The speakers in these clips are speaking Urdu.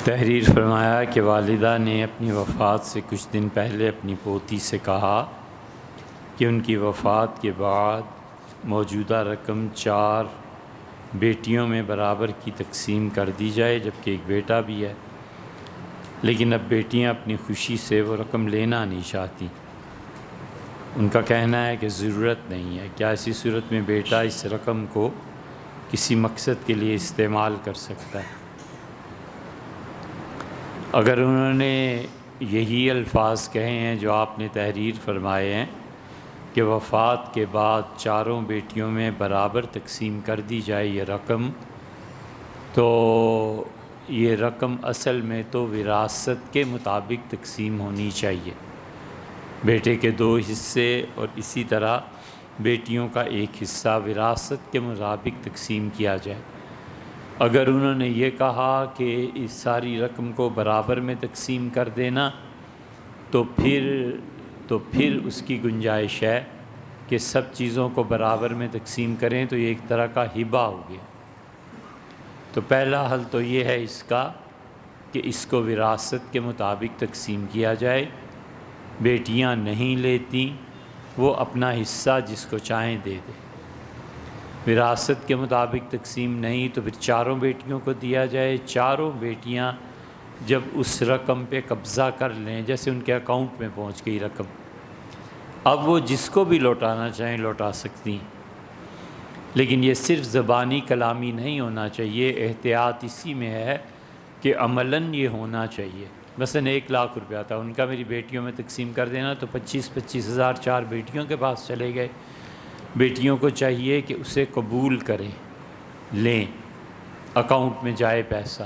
تحریر فرمایا کہ والدہ نے اپنی وفات سے کچھ دن پہلے اپنی پوتی سے کہا کہ ان کی وفات کے بعد موجودہ رقم 4 بیٹیوں میں برابر کی تقسیم کر دی جائے، جبکہ ایک بیٹا بھی ہے، لیکن اب بیٹیاں اپنی خوشی سے وہ رقم لینا نہیں چاہتی۔ ان کا کہنا ہے کہ ضرورت نہیں ہے۔ کیا ایسی صورت میں بیٹا اس رقم کو کسی مقصد کے لیے استعمال کر سکتا ہے؟ اگر انہوں نے یہی الفاظ کہے ہیں جو آپ نے تحریر فرمائے ہیں کہ وفات کے بعد 4 بیٹیوں میں برابر تقسیم کر دی جائے یہ رقم، تو یہ رقم اصل میں تو وراثت کے مطابق تقسیم ہونی چاہیے، بیٹے کے 2 حصے اور اسی طرح بیٹیوں کا 1 حصہ وراثت کے مطابق تقسیم کیا جائے۔ اگر انہوں نے یہ کہا کہ اس ساری رقم کو برابر میں تقسیم کر دینا، تو پھر اس کی گنجائش ہے کہ سب چیزوں کو برابر میں تقسیم کریں، تو یہ ایک طرح کا ہبہ ہو گیا۔ تو پہلا حل تو یہ ہے اس کا کہ اس کو وراثت کے مطابق تقسیم کیا جائے، بیٹیاں نہیں لیتی، وہ اپنا حصہ جس کو چاہیں دے دیں۔ وراثت کے مطابق تقسیم نہیں تو پھر 4 بیٹیوں کو دیا جائے۔ 4 بیٹیاں جب اس رقم پہ قبضہ کر لیں، جیسے ان کے اکاؤنٹ میں پہنچ گئی رقم، اب وہ جس کو بھی لوٹانا چاہیں لوٹا سکتی ہیں، لیکن یہ صرف زبانی کلامی نہیں ہونا چاہیے۔ احتیاط اسی میں ہے کہ عملاً یہ ہونا چاہیے۔ مثلاً 1 لاکھ روپیہ تھا ان کا، میری بیٹیوں میں تقسیم کر دینا، تو 25 ہزار 4 بیٹیوں کے پاس چلے گئے۔ بیٹیوں کو چاہیے کہ اسے قبول کریں، لیں، اکاؤنٹ میں جائے پیسہ،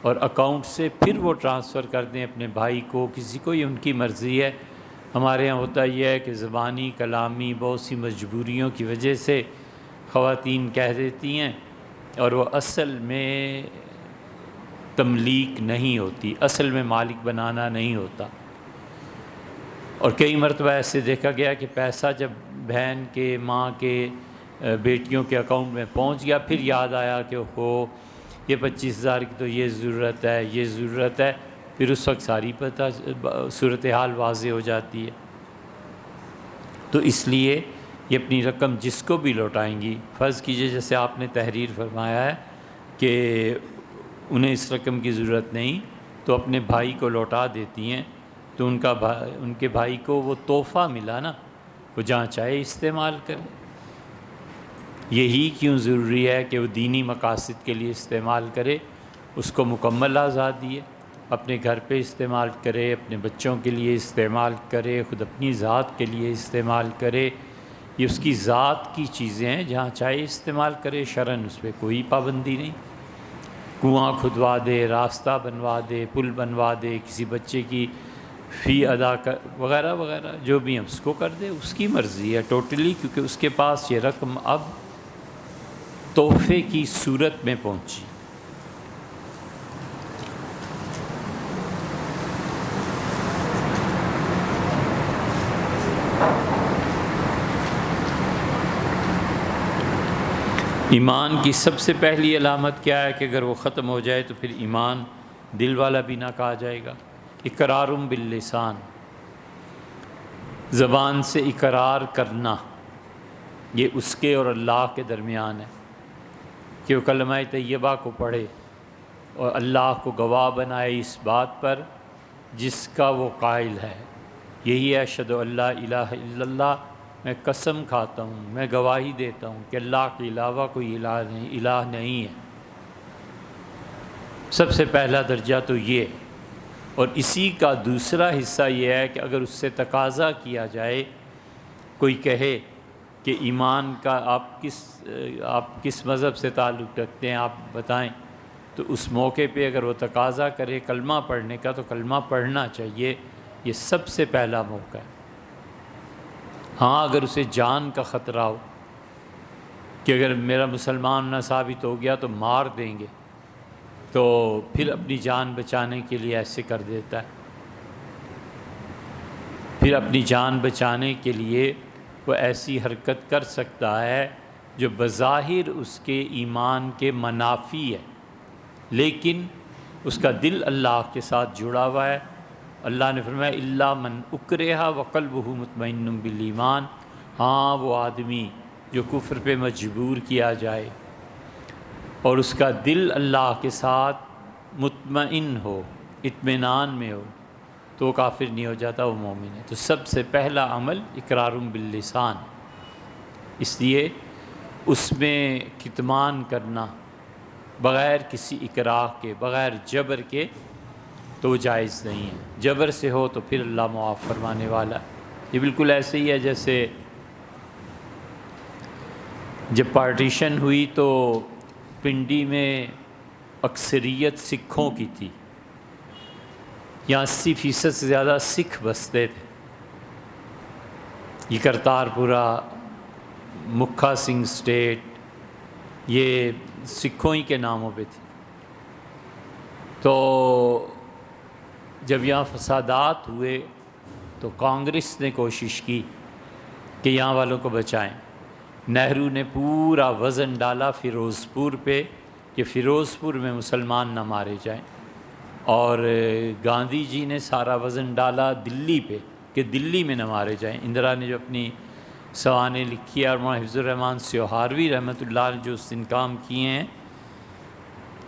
اور اکاؤنٹ سے پھر وہ ٹرانسفر کر دیں اپنے بھائی کو، کسی کو، یہ ان کی مرضی ہے۔ ہمارے ہاں ہوتا یہ ہے کہ زبانی کلامی بہت سی مجبوریوں کی وجہ سے خواتین کہہ دیتی ہیں، اور وہ اصل میں تملیک نہیں ہوتی، اصل میں مالک بنانا نہیں ہوتا۔ اور کئی مرتبہ ایسے دیکھا گیا کہ پیسہ جب بہن کے، ماں کے، بیٹیوں کے اکاؤنٹ میں پہنچ گیا، پھر یاد آیا کہ یہ 25,000 کی تو یہ ضرورت ہے، یہ ضرورت ہے، پھر اس وقت ساری صورتحال واضح ہو جاتی ہے۔ تو اس لیے یہ اپنی رقم جس کو بھی لوٹائیں گی، فرض کیجئے جیسے آپ نے تحریر فرمایا ہے کہ انہیں اس رقم کی ضرورت نہیں، تو اپنے بھائی کو لوٹا دیتی ہیں، تو ان کے بھائی کو وہ تحفہ ملا نا، وہ جہاں چاہے استعمال کرے۔ یہی کیوں ضروری ہے کہ وہ دینی مقاصد کے لیے استعمال کرے، اس کو مکمل آزادی ہے، اپنے گھر پہ استعمال کرے، اپنے بچوں کے لیے استعمال کرے، خود اپنی ذات کے لیے استعمال کرے۔ یہ اس کی ذات کی چیزیں ہیں، جہاں چاہے استعمال کرے، شرعاً اس پہ کوئی پابندی نہیں۔ کنواں کھدوا دے، راستہ بنوا دے، پل بنوا دے، کسی بچے کی فی ادا کر، وغیرہ وغیرہ، جو بھی ہے اس کو کر دے، اس کی مرضی ہے ٹوٹلی، کیونکہ اس کے پاس یہ رقم اب تحفے کی صورت میں پہنچی۔ ایمان کی سب سے پہلی علامت کیا ہے کہ اگر وہ ختم ہو جائے تو پھر ایمان دل والا بھی نہ کہا جائے گا۔ اقرار باللسان، زبان سے اقرار کرنا، یہ اس کے اور اللہ کے درمیان ہے کہ وہ کلمہ طیبہ کو پڑھے اور اللہ کو گواہ بنائے اس بات پر جس کا وہ قائل ہے۔ یہی ہے اشہد ان لا الہ الا اللہ، میں قسم کھاتا ہوں، میں گواہی دیتا ہوں کہ اللہ کے علاوہ کوئی الہ نہیں ہے۔ سب سے پہلا درجہ تو یہ، اور اسی کا دوسرا حصہ یہ ہے کہ اگر اس سے تقاضا کیا جائے، کوئی کہے کہ ایمان کا آپ کس مذہب سے تعلق رکھتے ہیں، آپ بتائیں، تو اس موقع پہ اگر وہ تقاضا کرے کلمہ پڑھنے کا تو کلمہ پڑھنا چاہیے۔ یہ سب سے پہلا موقع ہے۔ ہاں اگر اسے جان کا خطرہ ہو کہ اگر میرا مسلمان نہ ثابت ہو گیا تو مار دیں گے، تو پھر اپنی جان بچانے کے لیے ایسے کر دیتا ہے، پھر اپنی جان بچانے کے لیے وہ ایسی حرکت کر سکتا ہے جو بظاہر اس کے ایمان کے منافی ہے، لیکن اس کا دل اللہ کے ساتھ جڑا ہوا ہے۔ اللہ نے فرمایا الا من اکرہ وقلبہ مطمئن بالایمان، ہاں وہ آدمی جو کفر پہ مجبور کیا جائے اور اس کا دل اللہ کے ساتھ مطمئن ہو، اطمینان میں ہو، تو وہ کافر نہیں ہو جاتا، وہ مومن ہے۔ تو سب سے پہلا عمل اقرار باللسان، اس لیے اس میں کتمان کرنا بغیر کسی اکراہ کے، بغیر جبر کے، تو وہ جائز نہیں ہے۔ جبر سے ہو تو پھر اللہ معاف فرمانے والا ہے۔ یہ بالکل ایسے ہی ہے جیسے جب پارٹیشن ہوئی تو پنڈی میں اکثریت سکھوں کی تھی، یہاں 80% سے زیادہ سکھ بستے تھے۔ یہ کرتارپورہ، مکھا سنگھ اسٹیٹ، یہ سکھوں ہی کے ناموں پہ تھی۔ تو جب یہاں فسادات ہوئے تو کانگریس نے کوشش کی کہ یہاں والوں کو بچائیں۔ نہرو نے پورا وزن ڈالا فیروز پور پہ کہ فیروز پور میں مسلمان نہ مارے جائیں، اور گاندھی جی نے سارا وزن ڈالا دلی پہ کہ دلی میں نہ مارے جائیں۔ اندرا نے جو اپنی سوانح لکھی ہے، اور مولانا حفظ الرحمن سیوہاروی رحمۃ اللہ نے جو اس دن کام کیے ہیں،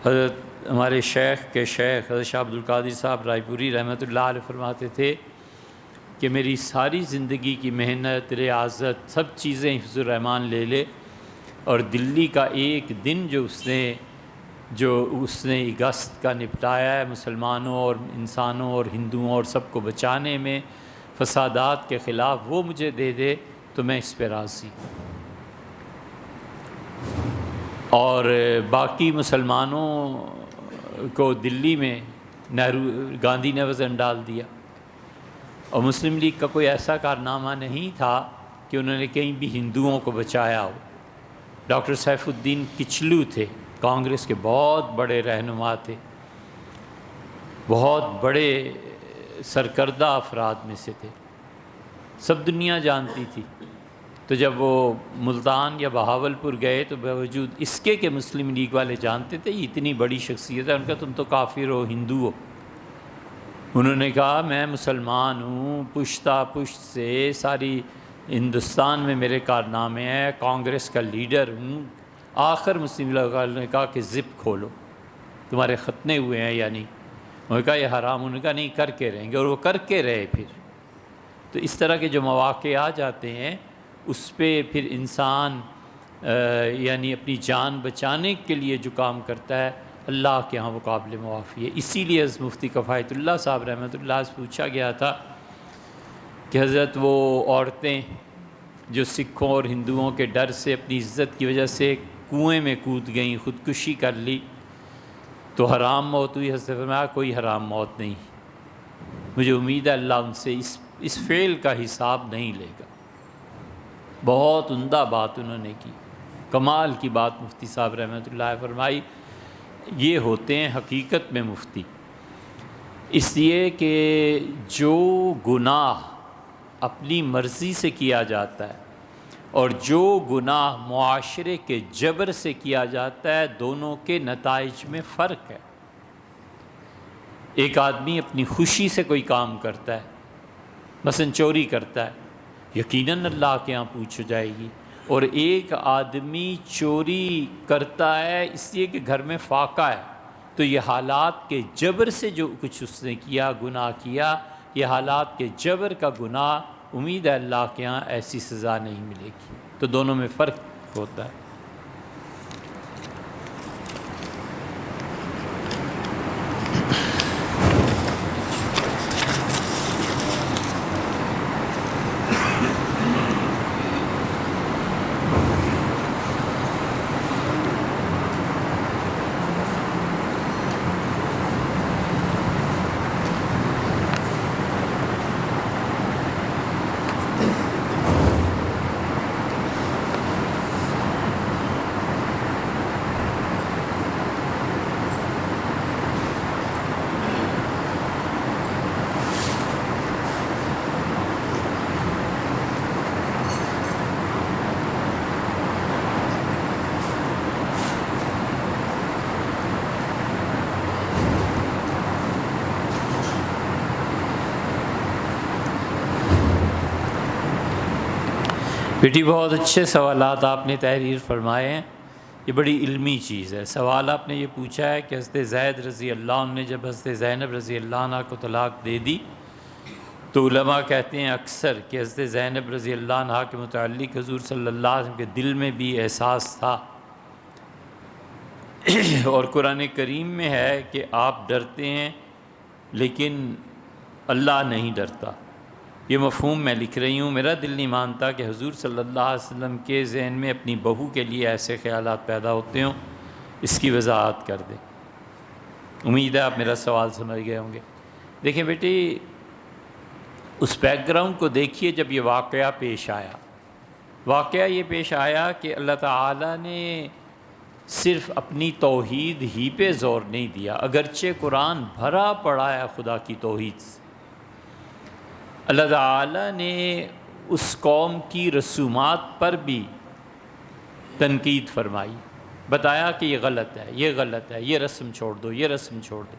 حضرت ہمارے شیخ کے شیخ حضرت شاہ عبد القادر صاحب رائے پوری رحمۃ اللہ علیہ فرماتے تھے کہ میری ساری زندگی کی محنت، ریاضت، سب چیزیں حفظ الرحمن لے لے، اور دلی کا ایک دن جو اس نے اگست کا نپٹایا ہے مسلمانوں اور انسانوں اور ہندوؤں اور سب کو بچانے میں فسادات کے خلاف، وہ مجھے دے دے تو میں اس پہ راضی۔ اور باقی مسلمانوں کو دلی میں گاندھی نے وزن ڈال دیا، اور مسلم لیگ کا کوئی ایسا کارنامہ نہیں تھا کہ انہوں نے کہیں بھی ہندوؤں کو بچایا ہو۔ ڈاکٹر سیف الدین کچلو تھے، کانگریس کے بہت بڑے رہنما تھے، بہت بڑے سرکردہ افراد میں سے تھے، سب دنیا جانتی تھی۔ تو جب وہ ملتان یا بہاولپور گئے تو باوجود اس کے کہ مسلم لیگ والے جانتے تھے یہ اتنی بڑی شخصیت ہے، ان کا تم تو کافر ہو، ہندو ہو۔ انہوں نے کہا میں مسلمان ہوں، پشتہ پشت سے ساری ہندوستان میں میرے کارنامے ہیں، کانگریس کا لیڈر ہوں۔ آخر مسلم لیگ والوں نے کہا کہ زپ کھولو، تمہارے ختنے ہوئے ہیں یا نہیں؟ انہوں نے کہا یہ حرام، انہوں نے کہا نہیں کر کے رہیں گے، اور وہ کر کے رہے۔ پھر تو اس طرح کے جو مواقع آ جاتے ہیں اس پہ پھر انسان یعنی اپنی جان بچانے کے لیے جو کام کرتا ہے اللہ کے ہاں وہ قابل معافی ہے۔ اسی لیے حضرت مفتی کفایت اللہ صاحب رحمۃ اللہ سے پوچھا گیا تھا کہ حضرت وہ عورتیں جو سکھوں اور ہندوؤں کے ڈر سے اپنی عزت کی وجہ سے کنویں میں کود گئیں، خودکشی کر لی، تو حرام موت ہوئی؟ حضرت فرمایا کوئی حرام موت نہیں، مجھے امید ہے اللہ ان سے اس فعل کا حساب نہیں لے گا۔ بہت عمدہ بات انہوں نے کی، کمال کی بات مفتی صاحب رحمۃ اللہ فرمائی۔ یہ ہوتے ہیں حقیقت میں مفتی، اس لیے کہ جو گناہ اپنی مرضی سے کیا جاتا ہے اور جو گناہ معاشرے کے جبر سے کیا جاتا ہے، دونوں کے نتائج میں فرق ہے۔ ایک آدمی اپنی خوشی سے کوئی کام کرتا ہے، مثلا چوری کرتا ہے، یقیناً اللہ کے یہاں پوچھ جائے گی، اور ایک آدمی چوری کرتا ہے اس لیے کہ گھر میں فاقہ ہے، تو یہ حالات کے جبر سے جو کچھ اس نے کیا، گناہ کیا، یہ حالات کے جبر کا گناہ، امید ہے اللہ کے یہاں ایسی سزا نہیں ملے گی۔ تو دونوں میں فرق ہوتا ہے۔ بیٹی بہت اچھے سوالات آپ نے تحریر فرمائے ہیں، یہ بڑی علمی چیز ہے۔ سوال آپ نے یہ پوچھا ہے کہ حضرت زید رضی اللہ عنہ نے جب حضرت زینب رضی اللہ عنہ کو طلاق دے دی تو علماء کہتے ہیں اکثر کہ حضرت زینب رضی اللہ عنہ کے متعلق حضور صلی اللہ علیہ وسلم کے دل میں بھی احساس تھا، اور قرآن کریم میں ہے کہ آپ ڈرتے ہیں لیکن اللہ نہیں ڈرتا۔ یہ مفہوم میں لکھ رہی ہوں، میرا دل نہیں مانتا کہ حضور صلی اللہ علیہ وسلم کے ذہن میں اپنی بہو کے لیے ایسے خیالات پیدا ہوتے ہوں، اس کی وضاحت کر دیں۔ امید ہے آپ میرا سوال سمجھ گئے ہوں گے۔ دیکھیں بیٹی، اس بیک گراؤنڈ کو دیکھیے جب یہ واقعہ پیش آیا۔ واقعہ یہ پیش آیا کہ اللہ تعالیٰ نے صرف اپنی توحید ہی پہ زور نہیں دیا، اگرچہ قرآن بھرا پڑا ہے خدا کی توحید سے۔ اللہ تعالیٰ نے اس قوم کی رسومات پر بھی تنقید فرمائی، بتایا کہ یہ غلط ہے، یہ غلط ہے، یہ رسم چھوڑ دو، یہ رسم چھوڑ دو۔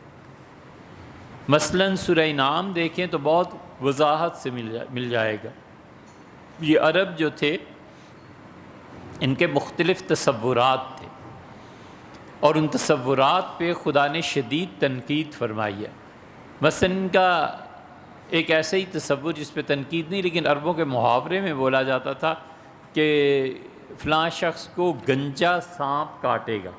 مثلاً سورہ انعام دیکھیں تو بہت وضاحت سے مل جائے گا۔ یہ عرب جو تھے ان کے مختلف تصورات تھے، اور ان تصورات پہ خدا نے شدید تنقید فرمائی ہے۔ مثلاً ان کا ایک ایسا ہی تصور جس پہ تنقید نہیں لیکن عربوں کے محاورے میں بولا جاتا تھا کہ فلاں شخص کو گنجا سانپ کاٹے گا۔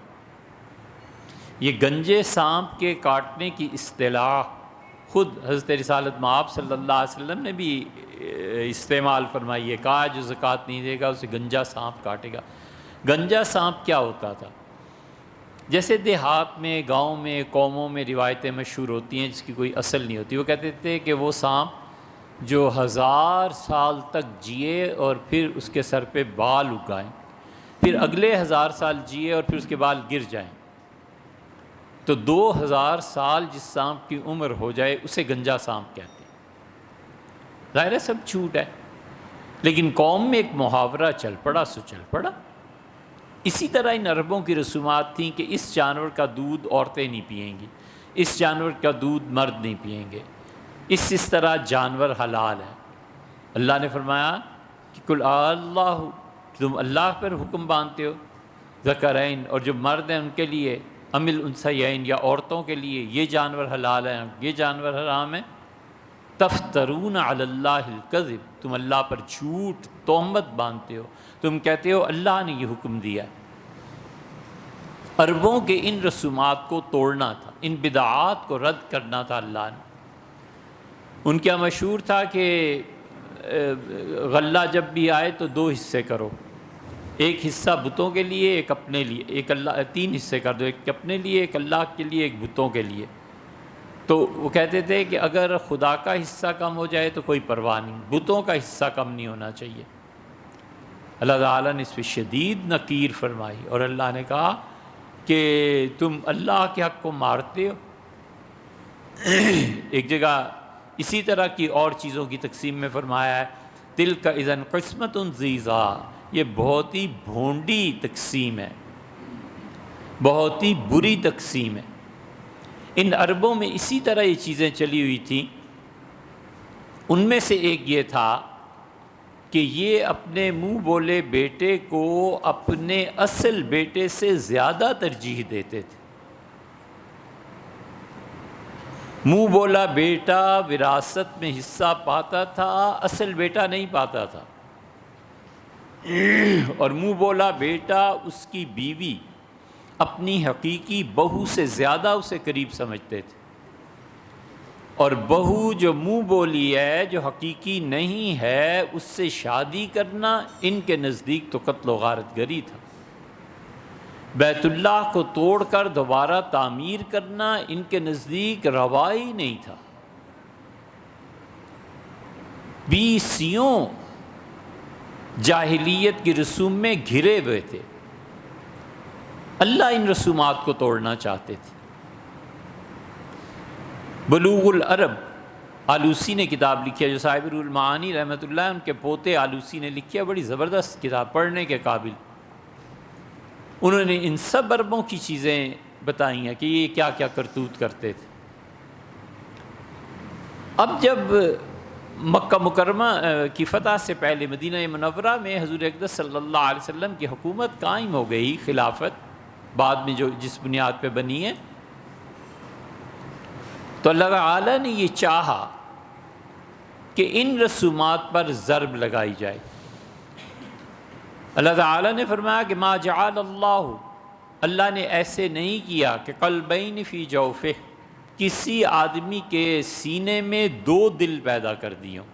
یہ گنجے سانپ کے کاٹنے کی اصطلاح خود حضرت رسالت مآب صلی اللہ علیہ وسلم نے بھی استعمال فرمائی ہے، کہا جو زکوٰۃ نہیں دے گا اسے گنجا سانپ کاٹے گا۔ گنجا سانپ کیا ہوتا تھا؟ جیسے دیہات میں، گاؤں میں، قوموں میں روایتیں مشہور ہوتی ہیں جس کی کوئی اصل نہیں ہوتی۔ وہ کہتے تھے کہ وہ سانپ جو 1000 سال تک جیے اور پھر اس کے سر پہ بال اگائیں، پھر اگلے 1000 سال جیے اور پھر اس کے بال گر جائیں، تو 2000 سال جس سانپ کی عمر ہو جائے اسے گنجا سانپ کہتے ہیں۔ ظاہر ہے سب جھوٹ ہے، لیکن قوم میں ایک محاورہ چل پڑا سو چل پڑا۔ اسی طرح ان عربوں کی رسومات تھیں کہ اس جانور کا دودھ عورتیں نہیں پئیں گی، اس جانور کا دودھ مرد نہیں پئیں گے، اس طرح جانور حلال ہے۔ اللہ نے فرمایا کہ کل اللہ، تم اللہ پر حکم باندھتے ہو، ذکرین، اور جو مرد ہیں ان کے لیے امل انثیین، یا عورتوں کے لیے یہ جانور حلال ہیں یہ جانور حرام ہیں۔ تفترون علی اللہ الکذب، تم اللہ پر جھوٹ تہمت باندھتے ہو، تم کہتے ہو اللہ نے یہ حکم دیا۔ عربوں کے ان رسومات کو توڑنا تھا، ان بدعات کو رد کرنا تھا اللہ نے۔ ان کا مشہور تھا کہ غلہ جب بھی آئے تو 2 حصے کرو، ایک حصہ بتوں کے لیے، ایک اپنے لیے، ایک اللہ، 3 حصے کر دو، ایک اپنے لیے، ایک اللہ کے لیے، ایک بتوں کے لیے۔ تو وہ کہتے تھے کہ اگر خدا کا حصہ کم ہو جائے تو کوئی پرواہ نہیں، بتوں کا حصہ کم نہیں ہونا چاہیے۔ اللہ تعالیٰ نے اس پہ شدید نکیر فرمائی، اور اللہ نے کہا کہ تم اللہ کے حق کو مارتے ہو۔ ایک جگہ اسی طرح کی اور چیزوں کی تقسیم میں فرمایا ہے تلک اذن قسمۃ ضیزیٰ، یہ بہت ہی بھونڈی تقسیم ہے، بہت ہی بری تقسیم ہے۔ ان عربوں میں اسی طرح یہ چیزیں چلی ہوئی تھیں۔ ان میں سے ایک یہ تھا کہ یہ اپنے منہ بولے بیٹے کو اپنے اصل بیٹے سے زیادہ ترجیح دیتے تھے۔ منہ بولا بیٹا وراثت میں حصہ پاتا تھا، اصل بیٹا نہیں پاتا تھا، اور منہ بولا بیٹا اس کی بیوی اپنی حقیقی بہو سے زیادہ اسے قریب سمجھتے تھے، اور بہو جو منہ بولی ہے، جو حقیقی نہیں ہے، اس سے شادی کرنا ان کے نزدیک تو قتل و غارت گری تھا۔ بیت اللہ کو توڑ کر دوبارہ تعمیر کرنا ان کے نزدیک روا ہی نہیں تھا۔ 20 جاہلیت کی رسوم میں گھرے ہوئے تھے۔ اللہ ان رسومات کو توڑنا چاہتے تھے۔ بلوغ العرب آلوسی نے کتاب لکھی ہے، جو صاحب روح المعانی رحمۃ اللہ ان کے پوتے آلوسی نے لکھی ہے، بڑی زبردست کتاب، پڑھنے کے قابل۔ انہوں نے ان سب عربوں کی چیزیں بتائی ہیں کہ یہ کیا کیا کرتوت کرتے تھے۔ اب جب مکہ مکرمہ کی فتح سے پہلے مدینہ منورہ میں حضور اقدس صلی اللہ علیہ وسلم کی حکومت قائم ہو گئی، خلافت بعد میں جو جس بنیاد پہ بنی ہے، تو اللہ تعالیٰ نے یہ چاہا کہ ان رسومات پر ضرب لگائی جائے۔ اللہ تعالیٰ نے فرمایا کہ ما جعل اللہ نے ایسے نہیں کیا کہ قلبین فی جوفہ، کسی آدمی کے سینے میں دو دل پیدا کر دیے ہوں،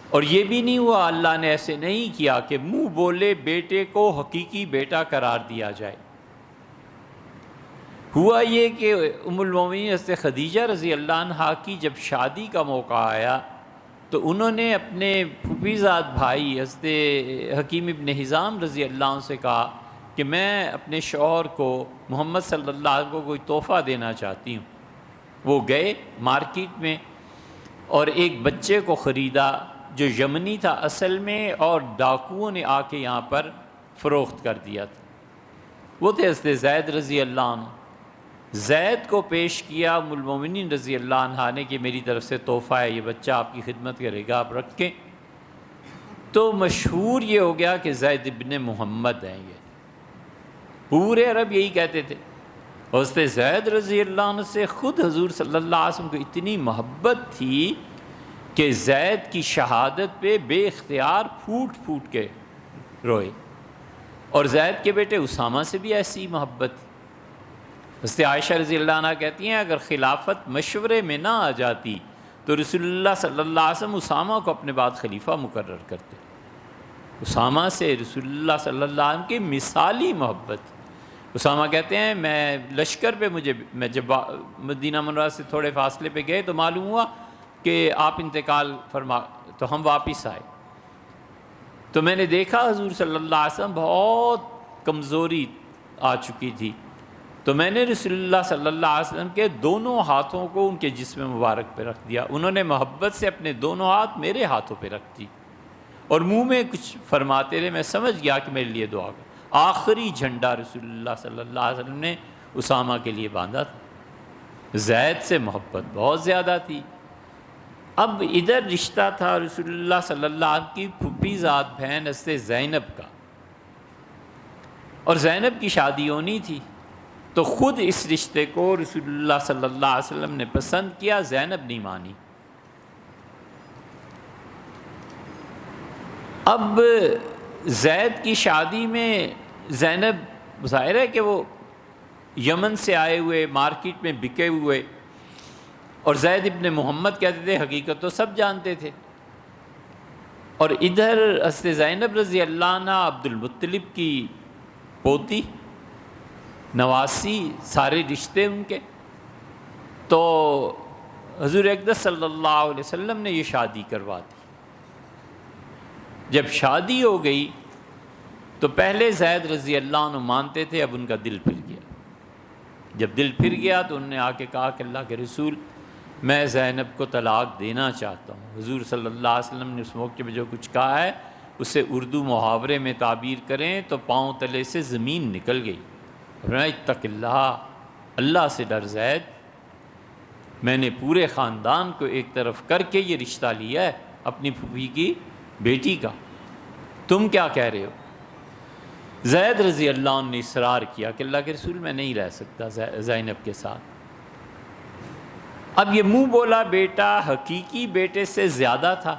اور یہ بھی نہیں ہوا، اللہ نے ایسے نہیں کیا کہ منہ بولے بیٹے کو حقیقی بیٹا قرار دیا جائے۔ ہوا یہ کہ ام المومنین حضرت خدیجہ رضی اللہ عنہا کی جب شادی کا موقع آیا تو انہوں نے اپنے پھوپھی زاد بھائی حضرت حکیم ابن حزام رضی اللہ عنہ سے کہا کہ میں اپنے شوہر کو محمد صلی اللہ علیہ وسلم کو کوئی تحفہ دینا چاہتی ہوں۔ وہ گئے مارکیٹ میں اور ایک بچے کو خریدا جو یمنی تھا اصل میں، اور ڈاکوؤں نے آ کے یہاں پر فروخت کر دیا تھا۔ وہ تھے حضرت زید رضی اللہ عنہ۔ زید کو پیش کیا ام المومنین رضی اللہ عنہا نے کہ میری طرف سے تحفہ ہے، یہ بچہ آپ کی خدمت کرے گا، آپ رکھیں۔ تو مشہور یہ ہو گیا کہ زید ابن محمد ہیں، یہ پورے عرب یہی کہتے تھے۔ حضرت زید رضی اللہ عنہ سے خود حضور صلی اللہ علیہ وسلم کو اتنی محبت تھی کہ زید کی شہادت پہ بے اختیار پھوٹ پھوٹ کے روئے، اور زید کے بیٹے اسامہ سے بھی ایسی محبت تھی۔ حضرت عائشہ رضی اللہ عنہ کہتی ہیں اگر خلافت مشورے میں نہ آ جاتی تو رسول اللہ صلی اللہ علیہ وسلم اسامہ کو اپنے بعد خلیفہ مقرر کرتے۔ اسامہ سے رسول اللہ صلی اللہ علیہ وسلم کی مثالی محبت۔ اسامہ کہتے ہیں میں لشکر پہ میں جب مدینہ منورہ سے تھوڑے فاصلے پہ گئے تو معلوم ہوا کہ آپ انتقال فرما، تو ہم واپس آئے تو میں نے دیکھا حضور صلی اللہ علیہ وسلم بہت کمزوری آ چکی تھی، تو میں نے رسول اللہ صلی اللہ علیہ وسلم کے دونوں ہاتھوں کو ان کے جسم مبارک پہ رکھ دیا۔ انہوں نے محبت سے اپنے دونوں ہاتھ میرے ہاتھوں پہ رکھ دی اور منہ میں کچھ فرماتے رہے، میں سمجھ گیا کہ میرے لیے دعا کر۔ آخری جھنڈا رسول اللہ صلی اللہ علیہ وسلم نے اسامہ کے لیے باندھا تھا۔ زید سے محبت بہت زیادہ تھی۔ اب ادھر رشتہ تھا رسول اللہ صلی اللہ علیہ وسلم کی پھوپھی زاد بہن حضرت زینب کا، اور زینب کی شادی ہونی تھی، تو خود اس رشتے کو رسول اللہ صلی اللہ علیہ وسلم نے پسند کیا، زینب نہیں مانی۔ اب زید کی شادی میں زینب ظاہر ہے کہ وہ یمن سے آئے ہوئے مارکیٹ میں بکے ہوئے، اور زید ابن محمد کہتے تھے، حقیقت تو سب جانتے تھے، اور ادھر حضرت زینب رضی اللہ عنہ عبد المطلب کی پوتی، نواسی، سارے رشتے ان کے۔ تو حضور اقدس صلی اللہ علیہ وسلم نے یہ شادی کروا دی۔ جب شادی ہو گئی تو پہلے زید رضی اللہ عنہ مانتے تھے، اب ان کا دل پھر گیا۔ جب دل پھر گیا تو انہوں نے آ کے کہا کہ اللہ کے رسول میں زینب کو طلاق دینا چاہتا ہوں۔ حضور صلی اللہ علیہ وسلم نے اس موقع پہ جو کچھ کہا ہے اسے اردو محاورے میں تعبیر کریں تو پاؤں تلے سے زمین نکل گئی۔ اتق اللہ، اللہ سے ڈر زید، میں نے پورے خاندان کو ایک طرف کر کے یہ رشتہ لیا ہے اپنی پھوپھی کی بیٹی کا، تم کیا کہہ رہے ہو؟ زید رضی اللہ عنہ نے اصرار کیا کہ اللہ کے رسول میں نہیں رہ سکتا زینب کے ساتھ۔ اب یہ منہ بولا بیٹا حقیقی بیٹے سے زیادہ تھا،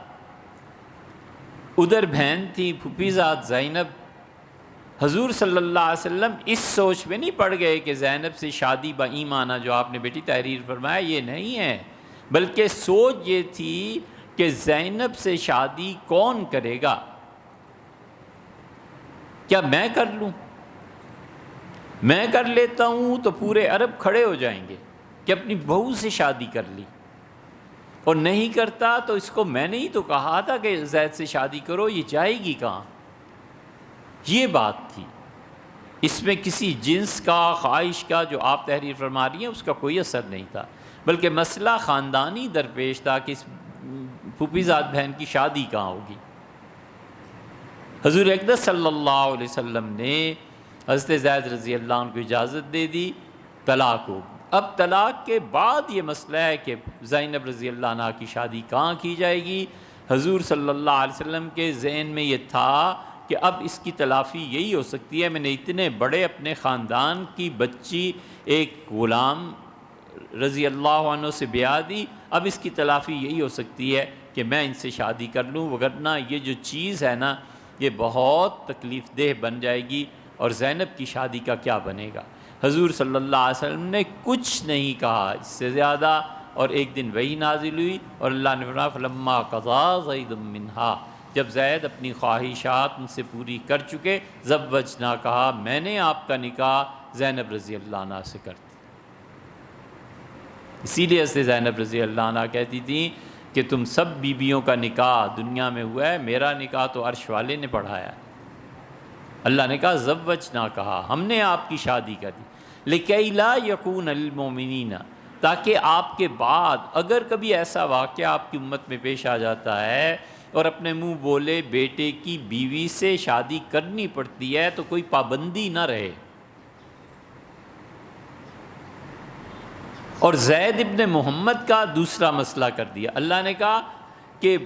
ادھر بہن تھی پھوپھی زاد زینب۔ حضور صلی اللہ علیہ وسلم اس سوچ میں نہیں پڑ گئے کہ زینب سے شادی با ایمانہ جو آپ نے بیٹی تحریر فرمایا یہ نہیں ہے، بلکہ سوچ یہ تھی کہ زینب سے شادی کون کرے گا؟ کیا میں کر لوں؟ میں کر لیتا ہوں تو پورے عرب کھڑے ہو جائیں گے کہ اپنی بہو سے شادی کر لی، اور نہیں کرتا تو اس کو میں نے ہی تو کہا تھا کہ زید سے شادی کرو، یہ جائے گی کہاں؟ یہ بات تھی، اس میں کسی جنس کا خواہش کا جو آپ تحریر فرما رہی ہیں اس کا کوئی اثر نہیں تھا، بلکہ مسئلہ خاندانی درپیش تھا کہ اس پھوپھی زاد بہن کی شادی کہاں ہوگی۔ حضور اقدس صلی اللہ علیہ وسلم نے حضرت زید رضی اللہ عنہ کو اجازت دے دی، طلاق ہو، اب طلاق کے بعد یہ مسئلہ ہے کہ زینب رضی اللہ عنہ کی شادی کہاں کی جائے گی۔ حضور صلی اللہ علیہ وسلم کے ذہن میں یہ تھا کہ اب اس کی تلافی یہی ہو سکتی ہے، میں نے اتنے بڑے اپنے خاندان کی بچی ایک غلام رضی اللہ عنہ سے بیاہ دی، اب اس کی تلافی یہی ہو سکتی ہے کہ میں ان سے شادی کر لوں، وگرنہ یہ جو چیز ہے نا یہ بہت تکلیف دہ بن جائے گی، اور زینب کی شادی کا کیا بنے گا۔ حضور صلی اللہ علیہ وسلم نے کچھ نہیں کہا اس سے زیادہ، اور ایک دن وحی نازل ہوئی اور اللہ نے فرمایا فلما قضا زید منہا، جب زید اپنی خواہشات ان سے پوری کر چکے، زوجنا کہا میں نے آپ کا نکاح زینب رضی اللہ عنہ سے کر دیا۔ اسی لیے سے زینب رضی اللہ عنہ کہتی تھیں کہ تم سب بیویوں کا نکاح دنیا میں ہوا ہے، میرا نکاح تو عرش والے نے پڑھایا ہے۔ اللہ نے کہا زوجنا کہا ہم نے آپ کی شادی کر دی، لکی لا یکون للمؤمنین، تاکہ آپ کے بعد اگر کبھی ایسا واقعہ آپ کی امت میں پیش آ جاتا ہے اور اپنے منہ بولے بیٹے کی بیوی سے شادی کرنی پڑتی ہے تو کوئی پابندی نہ رہے۔ اور زید ابن محمد کا دوسرا مسئلہ کر دیا، اللہ نے کہا کہ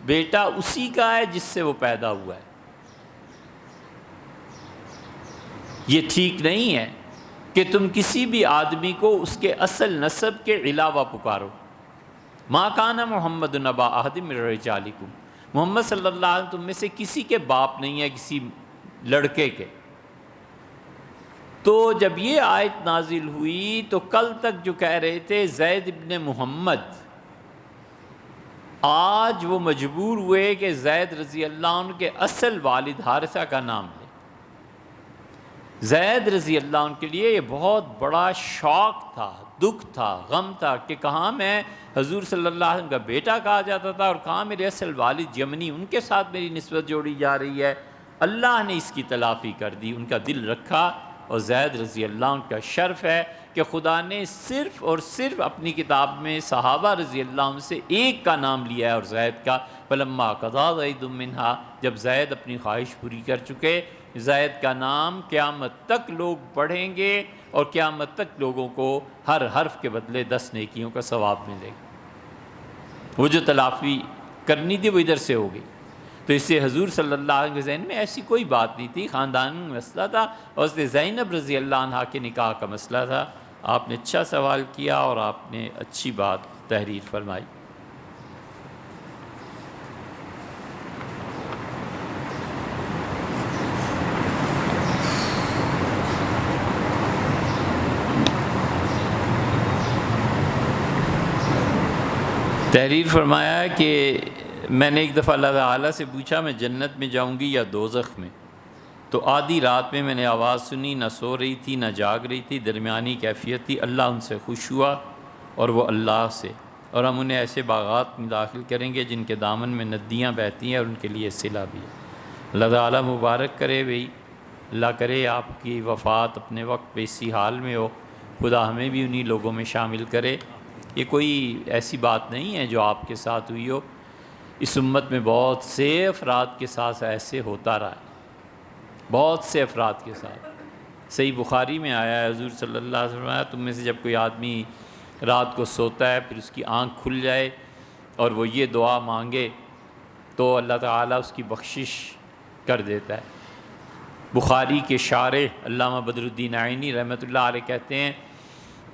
بیٹا اسی کا ہے جس سے وہ پیدا ہوا ہے، یہ ٹھیک نہیں ہے کہ تم کسی بھی آدمی کو اس کے اصل نسب کے علاوہ پکارو۔ ما کان محمد نبا احد من رجالکم، محمد صلی اللہ علیہ وسلم تم میں سے کسی کے باپ نہیں ہے، کسی لڑکے کے۔ تو جب یہ آیت نازل ہوئی تو کل تک جو کہہ رہے تھے زید ابن محمد، آج وہ مجبور ہوئے کہ زید رضی اللہ عنہ کے اصل والد حارثہ کا نام لیں۔ زید رضی اللہ عنہ کے لیے یہ بہت بڑا شوق تھا، دکھ تھا، غم تھا کہ کہاں میں حضور صلی اللہ علیہ وسلم کا بیٹا کہا جاتا تھا اور کہاں میرے اصل والد یمنی، ان کے ساتھ میری نسبت جوڑی جا رہی ہے۔ اللہ نے اس کی تلافی کر دی، ان کا دل رکھا، اور زید رضی اللہ عنہ کا شرف ہے کہ خدا نے صرف اور صرف اپنی کتاب میں صحابہ رضی اللہ عنہ سے ایک کا نام لیا ہے، اور زید کا فلما قضا زید منہا، جب زید اپنی خواہش پوری کر چکے، زید کا نام قیامت تک لوگ پڑھیں گے اور قیامت تک لوگوں کو ہر حرف کے بدلے 10 نیکیوں کا ثواب ملے گا۔ وہ جو تلافی کرنی تھی وہ ادھر سے ہو گئی، تو اس سے حضور صلی اللہ علیہ وسلم کے ذہن میں ایسی کوئی بات نہیں تھی، خاندانی مسئلہ تھا، اور اس سے زینب رضی اللہ عنہ کے نکاح کا مسئلہ تھا۔ آپ نے اچھا سوال کیا اور آپ نے اچھی بات تحریر فرمائی۔ تحریر فرمایا کہ میں نے ایک دفعہ اللہ تعالیٰ سے پوچھا میں جنت میں جاؤں گی یا دوزخ میں، تو آدھی رات میں نے آواز سنی، نہ سو رہی تھی نہ جاگ رہی تھی، درمیانی کیفیت تھی، اللہ ان سے خوش ہوا اور وہ اللہ سے، اور ہم انہیں ایسے باغات میں داخل کریں گے جن کے دامن میں ندیاں بہتی ہیں اور ان کے لیے صلہ بھی ہے۔ اللہ تعالیٰ مبارک کرے بھئی، اللہ کرے آپ کی وفات اپنے وقت پہ اسی حال میں ہو، خدا ہمیں بھی انہی لوگوں میں شامل کرے۔ یہ کوئی ایسی بات نہیں ہے جو آپ کے ساتھ ہوئی ہو، اس امت میں بہت سے افراد کے ساتھ ایسے ہوتا رہا ہے، بہت سے افراد کے ساتھ۔ صحیح بخاری میں آیا ہے، حضور صلی اللہ علیہ وسلم تم میں سے جب کوئی آدمی رات کو سوتا ہے پھر اس کی آنکھ کھل جائے اور وہ یہ دعا مانگے تو اللہ تعالیٰ اس کی بخشش کر دیتا ہے۔ بخاری کے شارح علامہ بدر الدین عینی رحمۃ اللہ علیہ کہتے ہیں،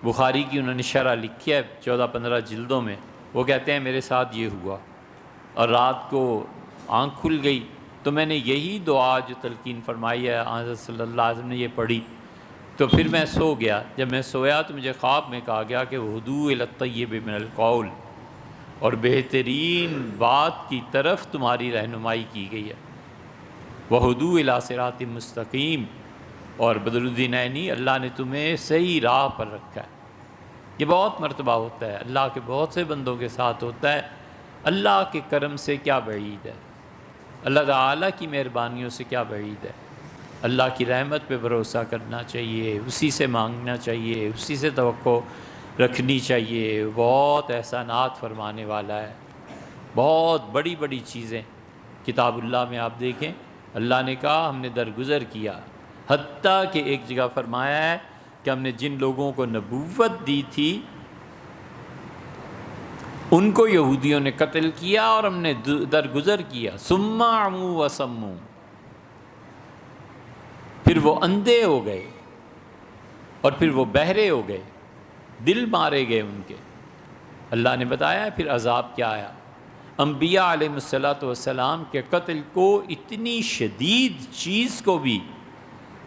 بخاری کی انہوں نے شرح لکھی ہے 14-15 جلدوں میں، وہ کہتے ہیں میرے ساتھ یہ ہوا اور رات کو آنکھ کھل گئی تو میں نے یہی دعا جو تلقین فرمائی ہے حضرت صلی اللہ علیہ وسلم نے یہ پڑھی، تو پھر میں سو گیا۔ جب میں سویا تو مجھے خواب میں کہا گیا کہ ہدوء الی الطیب من القول، اور بہترین بات کی طرف تمہاری رہنمائی کی گئی ہے، وہدوء الی صراط مستقیم، اور بدر الدین عینی اللہ نے تمہیں صحیح راہ پر رکھا ہے۔ یہ بہت مرتبہ ہوتا ہے، اللہ کے بہت سے بندوں کے ساتھ ہوتا ہے۔ اللہ کے کرم سے کیا بعید ہے، اللہ تعالیٰ کی مہربانیوں سے کیا بعید ہے۔ اللہ کی رحمت پہ بھروسہ کرنا چاہیے، اسی سے مانگنا چاہیے، اسی سے توقع رکھنی چاہیے۔ بہت احسانات فرمانے والا ہے، بہت بڑی بڑی چیزیں کتاب اللہ میں آپ دیکھیں، اللہ نے کہا ہم نے درگزر کیا، حتیٰ کہ ایک جگہ فرمایا ہے کہ ہم نے جن لوگوں کو نبوت دی تھی ان کو یہودیوں نے قتل کیا اور ہم نے درگزر کیا، ثم عموا وصموا، پھر وہ اندھے ہو گئے اور پھر وہ بہرے ہو گئے، دل مارے گئے ان کے۔ اللہ نے بتایا پھر عذاب کیا آیا۔ انبیاء علیہ السلام کے قتل کو، اتنی شدید چیز کو بھی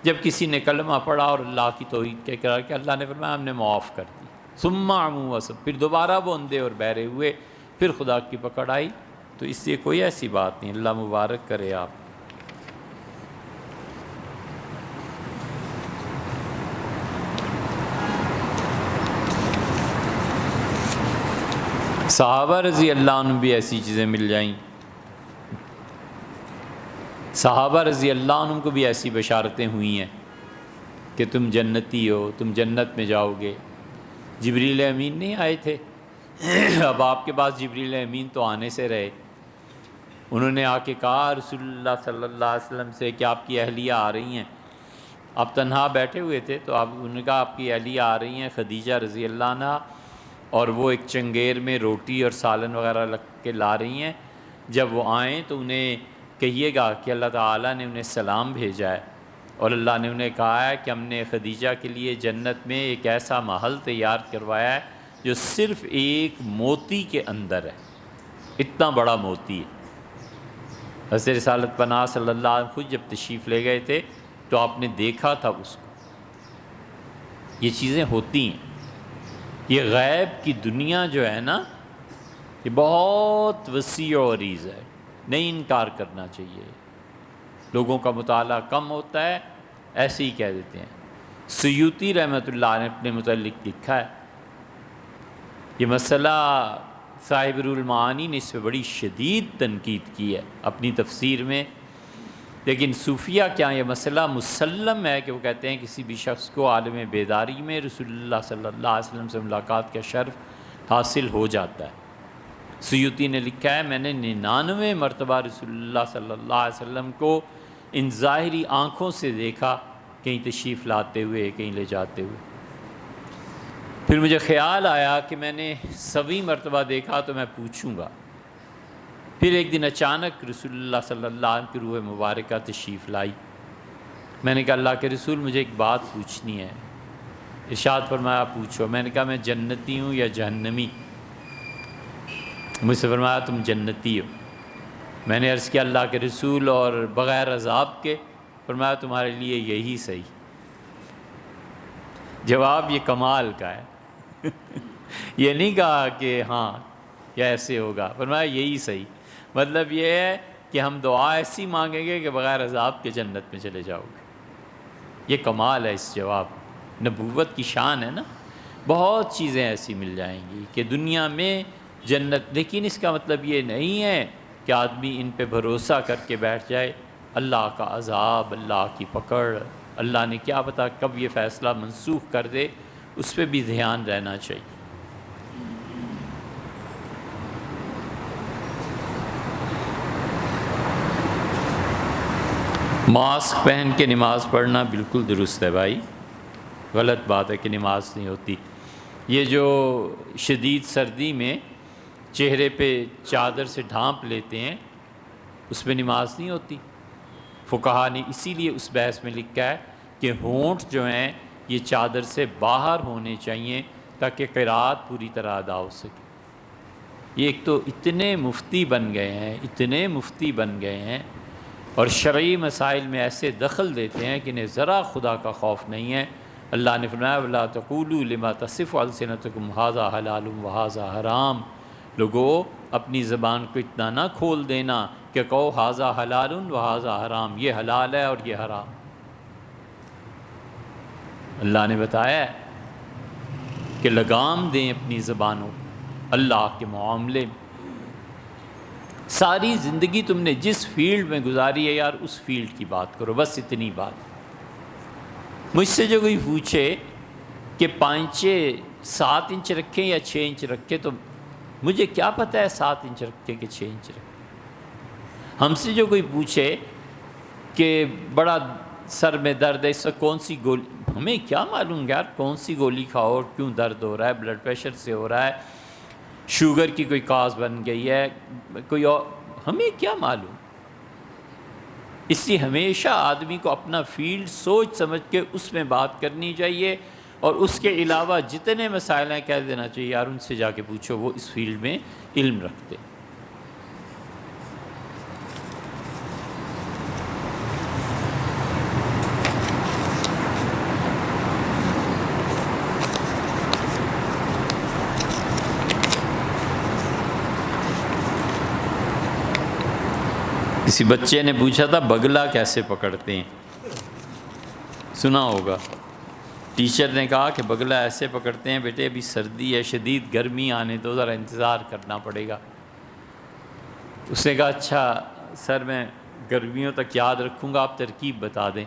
جب کسی نے کلمہ پڑھا اور اللہ کی توحید کا اقرار کیا، اللہ نے فرمایا ہم نے معاف کر دی۔ ثم عموا وصموا، پھر دوبارہ وہ اندھے اور بہرے ہوئے، پھر خدا کی پکڑ آئی۔ تو اس سے کوئی ایسی بات نہیں، اللہ مبارک کرے آپ۔ صحابہ رضی اللہ عنہ بھی ایسی چیزیں مل جائیں، صحابہ رضی اللہ عنہ کو بھی ایسی بشارتیں ہوئی ہیں کہ تم جنتی ہو، تم جنت میں جاؤ گے۔ جبریل امین نہیں آئے تھے؟ اب آپ کے پاس جبریل امین تو آنے سے رہے۔ انہوں نے آ کے کہا رسول اللہ صلی اللہ علیہ وسلم سے کہ آپ کی اہلیہ آ رہی ہیں۔ آپ تنہا بیٹھے ہوئے تھے تو انہوں نے کہا آپ کی اہلیہ آ رہی ہیں خدیجہ رضی اللہ عنہ، اور وہ ایک چنگیر میں روٹی اور سالن وغیرہ رکھ کے لا رہی ہیں، جب وہ آئیں تو انہیں کہیے گا کہ اللہ تعالیٰ نے انہیں سلام بھیجا ہے، اور اللہ نے انہیں کہا ہے کہ ہم نے خدیجہ کے لیے جنت میں ایک ایسا محل تیار کروایا ہے جو صرف ایک موتی کے اندر ہے، اتنا بڑا موتی ہے۔ حضرت رسالت پناہ صلی اللہ علیہ وسلم خود جب تشریف لے گئے تھے تو آپ نے دیکھا تھا اس کو۔ یہ چیزیں ہوتی ہیں۔ یہ غیب کی دنیا جو ہے نا، یہ بہت وسیع و عریض ہے، نہیں انکار کرنا چاہیے۔ لوگوں کا مطالعہ کم ہوتا ہے، ایسے ہی کہہ دیتے ہیں۔ سیوطی رحمۃ اللہ نے اپنے متعلق لکھا ہے، یہ مسئلہ صاحب روح المعانی نے اس پہ بڑی شدید تنقید کی ہے اپنی تفسیر میں، لیکن صوفیہ کیا یہ مسئلہ مسلم ہے کہ وہ کہتے ہیں کسی بھی شخص کو عالم بیداری میں رسول اللہ صلی اللہ علیہ وسلم سے ملاقات کا شرف حاصل ہو جاتا ہے۔ سیوطی نے لکھا ہے میں نے 99 مرتبہ رسول اللہ صلی اللہ علیہ وسلم کو ان ظاہری آنکھوں سے دیکھا، کہیں تشریف لاتے ہوئے کہیں لے جاتے ہوئے۔ پھر مجھے خیال آیا کہ میں نے 100ویں مرتبہ دیکھا تو میں پوچھوں گا۔ پھر ایک دن اچانک رسول اللہ صلی اللہ علیہ وسلم کی روح مبارکہ تشریف لائی۔ میں نے کہا اللہ کے رسول مجھے ایک بات پوچھنی ہے۔ ارشاد فرمایا پوچھو۔ میں نے کہا میں جنتی ہوں یا جہنمی؟ مجھ سے فرمایا تم جنتی ہو۔ میں نے عرض کیا اللہ کے رسول اور بغیر عذاب کے؟ فرمایا تمہارے لیے یہی صحیح۔ جواب یہ کمال کا ہے یہ نہیں کہا کہ ہاں یا ایسے ہوگا، فرمایا یہی صحیح۔ مطلب یہ ہے کہ ہم دعا ایسی مانگیں گے کہ بغیر عذاب کے جنت میں چلے جاؤ گے۔ یہ کمال ہے اس جواب، نبوت کی شان ہے نا۔ بہت چیزیں ایسی مل جائیں گی کہ دنیا میں جنت، لیکن اس کا مطلب یہ نہیں ہے کہ آدمی ان پہ بھروسہ کر کے بیٹھ جائے۔ اللہ کا عذاب، اللہ کی پکڑ، اللہ نے کیا پتہ کب یہ فیصلہ منسوخ کر دے، اس پہ بھی دھیان رہنا چاہیے۔ ماسک پہن کے نماز پڑھنا بالکل درست ہے بھائی، غلط بات ہے کہ نماز نہیں ہوتی۔ یہ جو شدید سردی میں چہرے پہ چادر سے ڈھانپ لیتے ہیں اس میں نماز نہیں ہوتی۔ فقہا نے اسی لیے اس بحث میں لکھا ہے کہ ہونٹ جو ہیں یہ چادر سے باہر ہونے چاہیے تاکہ قرات پوری طرح ادا ہو سکے۔ یہ ایک تو اتنے مفتی بن گئے ہیں، اتنے مفتی بن گئے ہیں، اور شرعی مسائل میں ایسے دخل دیتے ہیں کہ انہیں ذرا خدا کا خوف نہیں ہے۔ اللہ نے فرمایا وَلَا تَقُولُوا لِمَا تَصِفُ أَلْسِنَتُكُمْ هَذَا حَلَالٌ وَهَذَا حَرَامٌ۔ لوگو اپنی زبان کو اتنا نہ کھول دینا کہ کہو ہذا حلال وہذا حرام، یہ حلال ہے اور یہ حرام۔ اللہ نے بتایا ہے کہ لگام دیں اپنی زبانوں اللہ کے معاملے میں۔ ساری زندگی تم نے جس فیلڈ میں گزاری ہے یار اس فیلڈ کی بات کرو، بس اتنی بات۔ مجھ سے جو کوئی پوچھے کہ پائنچے 7 انچ رکھیں یا 6 انچ رکھیں تو مجھے کیا پتہ ہے 7 انچ رکھیں کہ 6 انچ رکھیں۔ ہم سے جو کوئی پوچھے کہ بڑا سر میں درد ہے اس وقت کون سی گولی، ہمیں کیا معلوم یار کون سی گولی کھاؤ اور کیوں درد ہو رہا ہے، بلڈ پریشر سے ہو رہا ہے، شوگر کی کوئی کاز بن گئی ہے، کوئی اور، ہمیں کیا معلوم۔ اس لیے ہمیشہ آدمی کو اپنا فیلڈ سوچ سمجھ کے اس میں بات کرنی چاہیے، اور اس کے علاوہ جتنے مسائل ہیں کہہ دینا چاہیے یار ان سے جا کے پوچھو، وہ اس فیلڈ میں علم رکھتے۔ کسی بچے نے پوچھا تھا بگلا کیسے پکڑتے ہیں، سنا ہوگا۔ ٹیچر نے کہا کہ بگلا ایسے پکڑتے ہیں بیٹے، ابھی سردی ہے، شدید گرمی آنے دو، ذرا انتظار کرنا پڑے گا۔ اس نے کہا اچھا سر میں گرمیوں تک یاد رکھوں گا، آپ ترکیب بتا دیں۔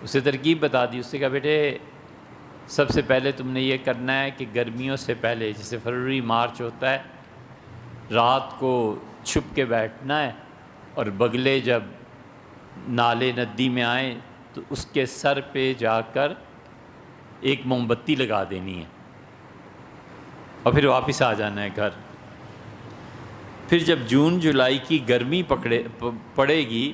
اسے ترکیب بتا دی۔ اس نے کہا بیٹے سب سے پہلے تم نے یہ کرنا ہے کہ گرمیوں سے پہلے، جیسے فروری مارچ ہوتا ہے، رات کو چھپ کے بیٹھنا ہے، اور بگلے جب نالے ندی میں آئیں تو اس کے سر پہ جا کر ایک موم بتی لگا دینی ہے، اور پھر واپس آ جانا ہے گھر۔ پھر جب جون جولائی کی گرمی پڑے گی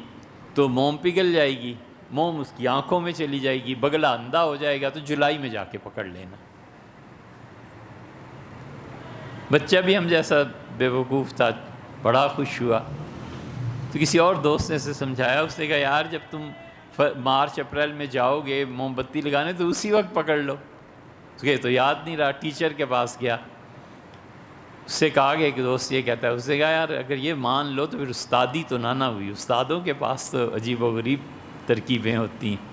تو موم پگھل جائے گی، موم اس کی آنکھوں میں چلی جائے گی، بگلا اندھا ہو جائے گا، تو جولائی میں جا کے پکڑ لینا۔ بچہ بھی ہم جیسا بے وقوف تھا، بڑا خوش ہوا۔ تو کسی اور دوست نے اسے سمجھایا، اس نے کہا یار جب تم مارچ اپریل میں جاؤ گے موم بتی لگانے تو اسی وقت پکڑ لو۔ اس کے تو یاد نہیں رہا، ٹیچر کے پاس گیا، اس سے کہا کہ ایک دوست یہ کہتا ہے، اس نے کہا یار اگر یہ مان لو تو پھر استادی تو نہ ہوئی، استادوں کے پاس تو عجیب و غریب ترکیبیں ہوتی ہیں۔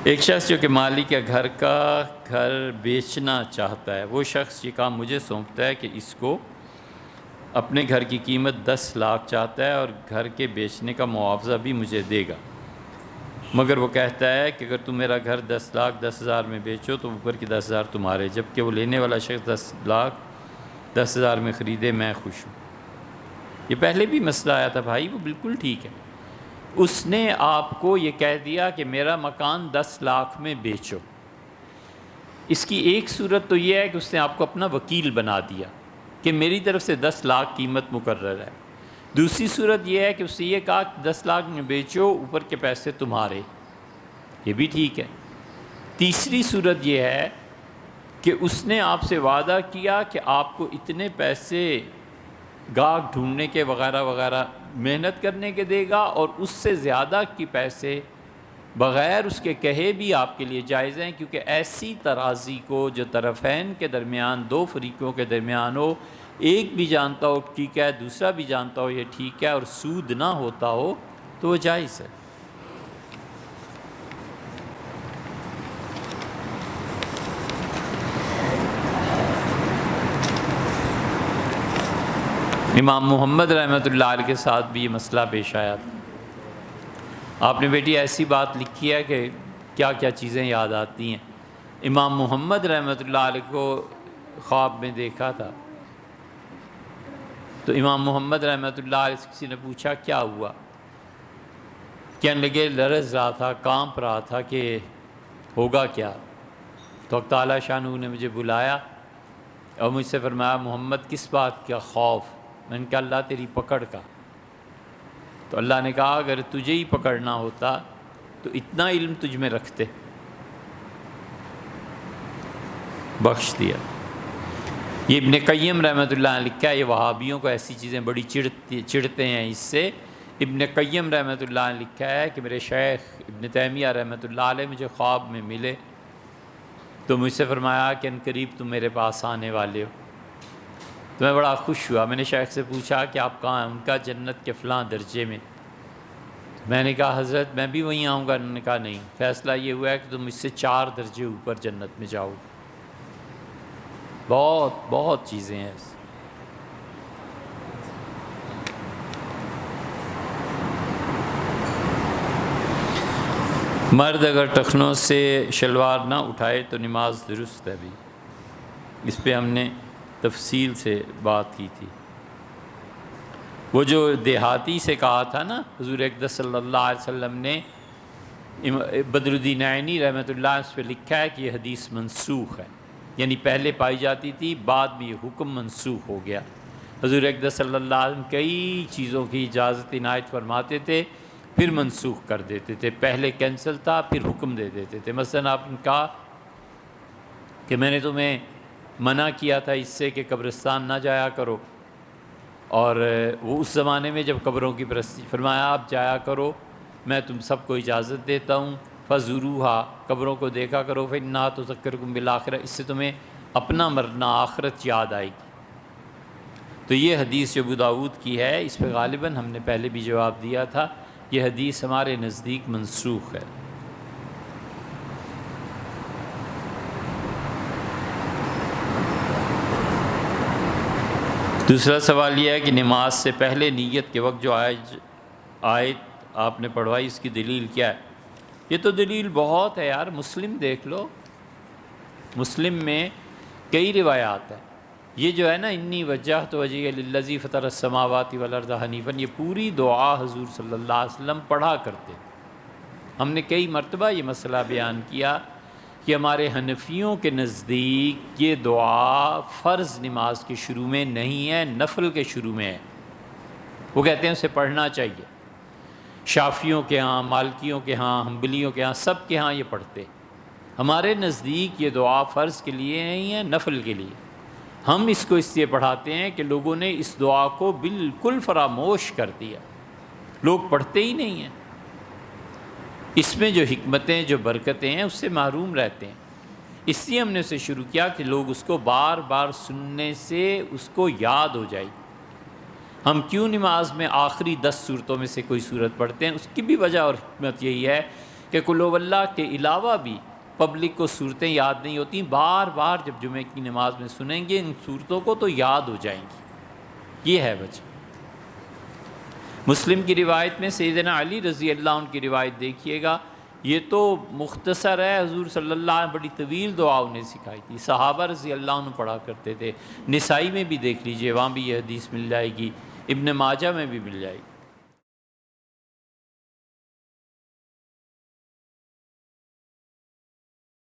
ایک شخص جو کہ مالک گھر بیچنا چاہتا ہے، وہ شخص یہ کام مجھے سونپتا ہے کہ اس کو اپنے گھر کی قیمت 10 لاکھ چاہتا ہے اور گھر کے بیچنے کا معاوضہ بھی مجھے دے گا، مگر وہ کہتا ہے کہ اگر تم میرا گھر 10,10,000 میں بیچو تو اوپر کی 10,000 تمہارے، جبکہ وہ لینے والا شخص 10,10,000 میں خریدے، میں خوش ہوں۔ یہ پہلے بھی مسئلہ آیا تھا بھائی، وہ بالکل ٹھیک ہے۔ اس نے آپ کو یہ کہہ دیا کہ میرا مکان 10 لاکھ میں بیچو۔ اس کی ایک صورت تو یہ ہے کہ اس نے آپ کو اپنا وکیل بنا دیا کہ میری طرف سے 10 لاکھ قیمت مقرر ہے۔ دوسری صورت یہ ہے کہ اس سے یہ کہا کہ 10 لاکھ میں بیچو، اوپر کے پیسے تمہارے، یہ بھی ٹھیک ہے۔ تیسری صورت یہ ہے کہ اس نے آپ سے وعدہ کیا کہ آپ کو اتنے پیسے گاہک ڈھونڈنے کے وغیرہ وغیرہ محنت کرنے کے دے گا، اور اس سے زیادہ کی پیسے بغیر اس کے کہے بھی آپ کے لیے جائز ہیں، کیونکہ ایسی ترازی کو جو طرفین کے درمیان، دو فریقوں کے درمیان ہو، ایک بھی جانتا ہو ٹھیک ہے، دوسرا بھی جانتا ہو یہ ٹھیک ہے، اور سود نہ ہوتا ہو تو وہ جائز ہے۔ امام محمد رحمۃ اللہ علیہ کے ساتھ بھی یہ مسئلہ پیش آیا تھا۔ آپ نے بیٹی ایسی بات لکھی ہے کہ کیا کیا چیزیں یاد آتی ہیں۔ امام محمد رحمۃ اللہ علیہ کو خواب میں دیکھا تھا، تو امام محمد رحمۃ اللہ علیہ سے کسی نے پوچھا کیا ہوا، کہنے لگے لرز رہا تھا، کانپ رہا تھا کہ ہوگا کیا۔ تو حق تعالیٰ شانہ نے مجھے بلایا اور مجھ سے فرمایا محمد کس بات کا خوف؟ میں نے کہا اللہ تیری پکڑ کا۔ تو اللہ نے کہا اگر تجھے ہی پکڑنا ہوتا تو اتنا علم تجھ میں رکھتے، بخش دیا۔ یہ ابن قیم رحمۃ اللہ علیہ لکھا ہے، یہ وہابیوں کو ایسی چیزیں بڑی چڑھتے ہیں اس سے۔ ابن قیم رحمۃ اللہ علیہ لکھا ہے کہ میرے شیخ ابن تیمیہ رحمۃ اللہ علیہ مجھے خواب میں ملے تو مجھ سے فرمایا کہ ان قریب تم میرے پاس آنے والے ہو۔ تو میں بڑا خوش ہوا، میں نے شیخ سے پوچھا کہ آپ کہاں ہیں؟ ان کا جنت کے فلاں درجے میں۔ میں نے کہا حضرت میں بھی وہیں آؤں گا؟ انہوں نے کہا نہیں، فیصلہ یہ ہوا ہے کہ تم اس سے 4 درجے اوپر جنت میں جاؤ۔ بہت بہت چیزیں ہیں۔ مرد اگر ٹخنوں سے شلوار نہ اٹھائے تو نماز درست ہے بھی، اس پہ ہم نے تفصیل سے بات کی تھی۔ وہ جو دیہاتی سے کہا تھا نا، حضور اقدس صلی اللہ علیہ وسلم نے بدر الدین عینی رحمۃ اللہ اس پہ لکھا ہے کہ یہ حدیث منسوخ ہے، یعنی پہلے پائی جاتی تھی، بعد میں یہ حکم منسوخ ہو گیا۔ حضور اقدس صلی اللہ علیہ وسلم کئی چیزوں کی اجازت عنایت فرماتے تھے، پھر منسوخ کر دیتے تھے، پہلے کینسل تھا پھر حکم دے دیتے تھے۔ مثلا آپ نے کہا کہ میں نے تمہیں منع کیا تھا اس سے کہ قبرستان نہ جایا کرو، اور وہ اس زمانے میں جب قبروں کی پرستی، فرمایا آپ جایا کرو، میں تم سب کو اجازت دیتا ہوں، فزوروها، قبروں کو دیکھا کرو، فإنها تذکرکم بالآخرہ، اس سے تمہیں اپنا مرنا آخرت یاد آئے گی۔ تو یہ حدیث جو ابو داؤد کی ہے، اس پہ غالباً ہم نے پہلے بھی جواب دیا تھا، یہ حدیث ہمارے نزدیک منسوخ ہے۔ دوسرا سوال یہ ہے کہ نماز سے پہلے نیت کے وقت جو آیت آپ نے پڑھوائی، اس کی دلیل کیا ہے؟ یہ تو دلیل بہت ہے یار، مسلم دیکھ لو، مسلم میں کئی روایات ہیں۔ یہ جو ہے نا انی وجہت وجہی للذی فطر السماوات والارض حنیفا، یہ پوری دعا حضور صلی اللہ علیہ وسلم پڑھا کرتے۔ ہم نے کئی مرتبہ یہ مسئلہ بیان کیا کہ ہمارے حنفیوں کے نزدیک یہ دعا فرض نماز کے شروع میں نہیں ہے، نفل کے شروع میں ہے۔ وہ کہتے ہیں اسے پڑھنا چاہیے۔ شافیوں کے ہاں، مالکیوں کے ہاں، حنبلیوں کے ہاں، سب کے ہاں یہ پڑھتے۔ ہمارے نزدیک یہ دعا فرض کے لیے نہیں ہے، نفل کے لیے۔ ہم اس کو اس لیے پڑھاتے ہیں کہ لوگوں نے اس دعا کو بالکل فراموش کر دیا، لوگ پڑھتے ہی نہیں ہیں۔ اس میں جو حکمتیں، جو برکتیں ہیں، اس سے محروم رہتے ہیں۔ اس لیے ہم نے اسے شروع کیا کہ لوگ اس کو بار بار سننے سے اس کو یاد ہو جائے۔ ہم کیوں نماز میں آخری 10 صورتوں میں سے کوئی صورت پڑھتے ہیں؟ اس کی بھی وجہ اور حکمت یہی ہے کہ قل هو اللہ کے علاوہ بھی پبلک کو صورتیں یاد نہیں ہوتی، بار بار جب جمعہ کی نماز میں سنیں گے ان صورتوں کو تو یاد ہو جائیں گی۔ یہ ہے وجہ۔ مسلم کی روایت میں سیدنا علی رضی اللہ عنہ کی روایت دیکھیے گا، یہ تو مختصر ہے، حضور صلی اللہ علیہ وسلم بڑی طویل دعا انہیں سکھائی تھی، صحابہ رضی اللہ عنہ پڑھا کرتے تھے۔ نسائی میں بھی دیکھ لیجئے، وہاں بھی یہ حدیث مل جائے گی، ابن ماجہ میں بھی مل جائے گی۔